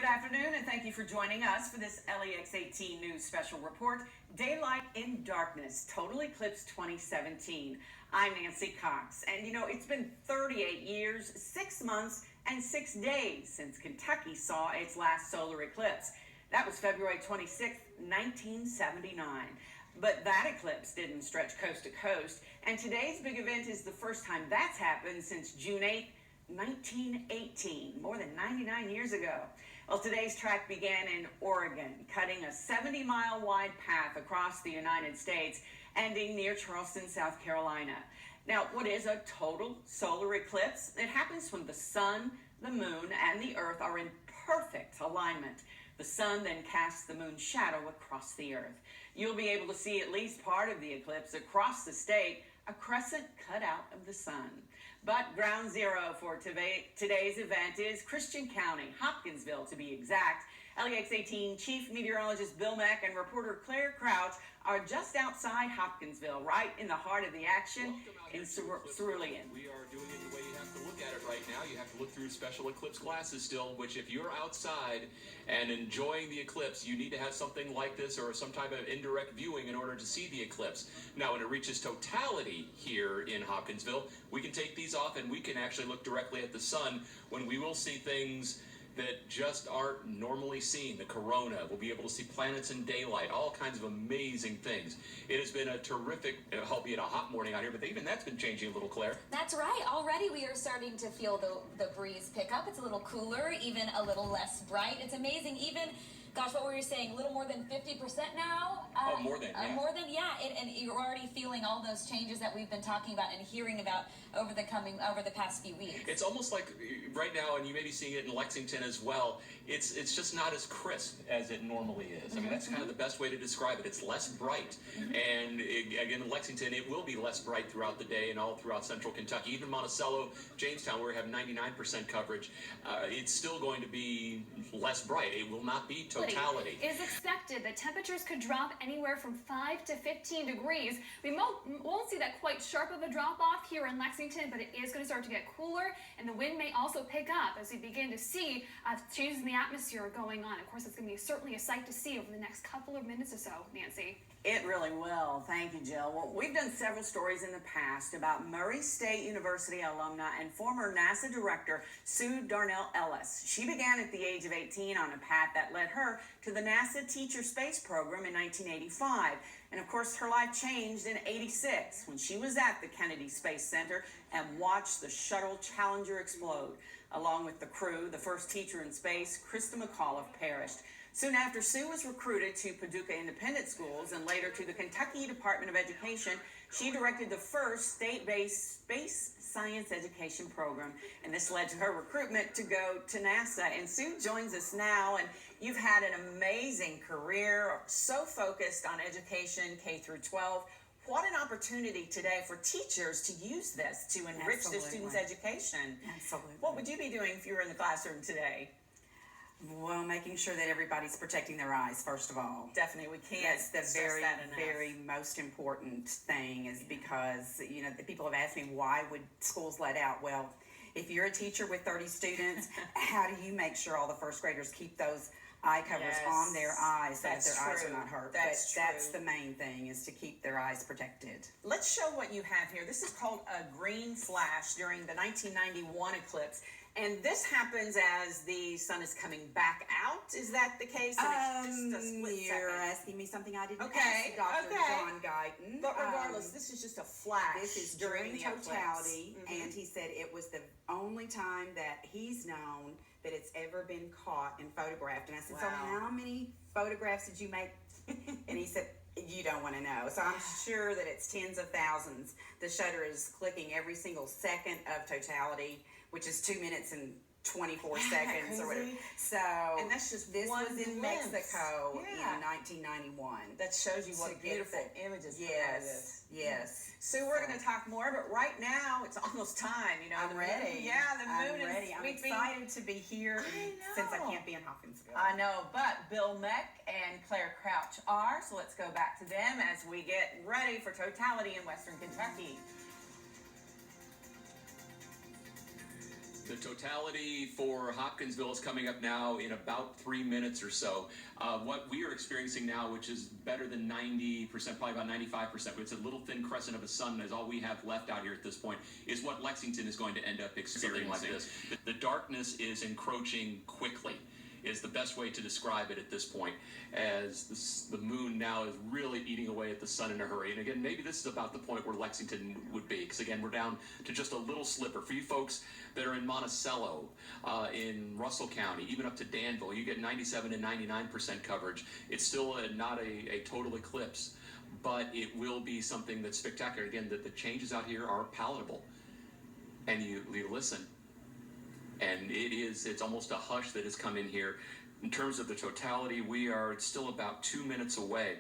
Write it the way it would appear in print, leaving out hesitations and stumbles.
Good afternoon, and thank you for joining us for this LEX 18 News Special Report, Daylight in Darkness, Total Eclipse 2017. I'm Nancy Cox, and it's been 38 years, 6 months, and 6 days since Kentucky saw its last solar eclipse. That was February 26, 1979. But that eclipse didn't stretch coast to coast, and today's big event is the first time that's happened since June 8, 1918, more than 99 years ago. Well, today's track began in Oregon, cutting a 70-mile wide path across the United States, ending near Charleston, South Carolina. Now, what is a total solar eclipse? It happens when the sun, the moon, and the earth are in perfect alignment. The sun then casts the moon's shadow across the earth. You'll be able to see at least part of the eclipse across the state, a crescent cut out of the sun. But ground zero for today's event is Christian County, Hopkinsville to be exact. LEX 18 Chief Meteorologist Bill Meck and reporter Claire Crouch are just outside Hopkinsville, right in the heart of the action in Cerulean. We are doing it the way you have to look at it right now. You have to look through special eclipse glasses still, which if you're outside and enjoying the eclipse, you need to have something like this or some type of indirect viewing in order to see the eclipse. Now, when it reaches totality here in Hopkinsville, we can take these off and we can actually look directly at the sun when we will see things that just aren't normally seen. The corona, we'll be able to see planets in daylight, all kinds of amazing things. It has been a terrific, albeit a hot morning out here, but even that's been changing a little, Claire. That's right. Already we are starting to feel the breeze pick up. It's a little cooler, even a little less bright. It's amazing. Even, gosh, what were you saying? A little more than 50% now? More than, yeah. More than, yeah. And you're already feeling all those changes that we've been talking about and hearing about over the past few weeks. It's almost like right now, and you may be seeing it in Lexington as well, it's just not as crisp as it normally is. I mean, that's kind of the best way to describe it. It's less bright. And again, in Lexington, it will be less bright throughout the day and all throughout central Kentucky. Even Monticello, Jamestown, where we have 99% coverage, it's still going to be less bright. It will not be totality. It is expected that temperatures could drop anywhere from 5 to 15 degrees. We won't see that quite sharp of a drop-off here in Lexington, but it is going to start to get cooler, and the wind may also pick up as we begin to see changes in the atmosphere going on. Of course, it's going to be certainly a sight to see over the next couple of minutes or so, Nancy. It really will. Thank you, Jill. Well, we've done several stories in the past about Murray State University alumna and former NASA director Sue Darnell Ellis. She began at the age of 18 on a path that led her to the NASA Teacher Space Program in 1985. And of course, her life changed in '86 when she was at the Kennedy Space Center and watched the shuttle Challenger explode. Along with the crew, the first teacher in space, Krista McAuliffe, perished. Soon after, Sue was recruited to Paducah Independent Schools and later to the Kentucky Department of Education. She directed the first state-based space science education program, and this led to her recruitment to go to NASA. And Sue joins us now, and you've had an amazing career, so focused on education, K through 12. What an opportunity today for teachers to use this to enrich their students' education. Absolutely. What would you be doing if you were in the classroom today? Well, making sure that everybody's protecting their eyes, first of all. Definitely, we can't. That's the very most important thing, is because, the people have asked me, why would schools let out? Well, if you're a teacher with 30 students, how do you make sure all the first graders keep those eye covers on their eyes so that their eyes are not hurt? That's the main thing, is to keep their eyes protected. Let's show what you have here. This is called a green flash during the 1991 eclipse. And this happens as the sun is coming back out. Is that the case? And it's just a split you're second. asking me something I didn't Okay, ask Dr. okay. John Guyton. But regardless, this is just a flash. This is during the totality, eclipse. and he said it was the only time that he's known that it's ever been caught and photographed. And I said, Wow. so how many photographs did you make? And he said, you don't want to know. So I'm sure that it's tens of thousands. The shutter is clicking every single second of totality, which is 2 minutes and 24 seconds or whatever. So, and that's just this one was in glimpse. Mexico Yeah. in 1991. That shows you what beautiful images. Yes, yes. So we're going to talk more, but right now it's almost time. I'm ready. Yeah, the moon is ready. I'm sweeping. excited to be here since I can't be in Hopkinsville. I know, but Bill Meck and Claire Crouch are, so let's go back to them as we get ready for totality in Western Kentucky. The totality for Hopkinsville is coming up now in about 3 minutes or so. What we are experiencing now, which is better than 90%, probably about 95%, it's a little thin crescent of a sun is all we have left out here at this point, is what Lexington is going to end up experiencing. Like this. The darkness is encroaching quickly, is the best way to describe it at this point, as the moon now is really eating away at the sun in a hurry. And again, maybe this is about the point where Lexington would be, because again, we're down to just a little sliver. For you folks that are in Monticello, in Russell County, even up to Danville, you get 97 and 99% coverage. It's still not a total eclipse, but it will be something that's spectacular. Again, the changes out here are palatable, and you listen. And it's almost a hush that has come in here. In terms of the totality, we are still about 2 minutes away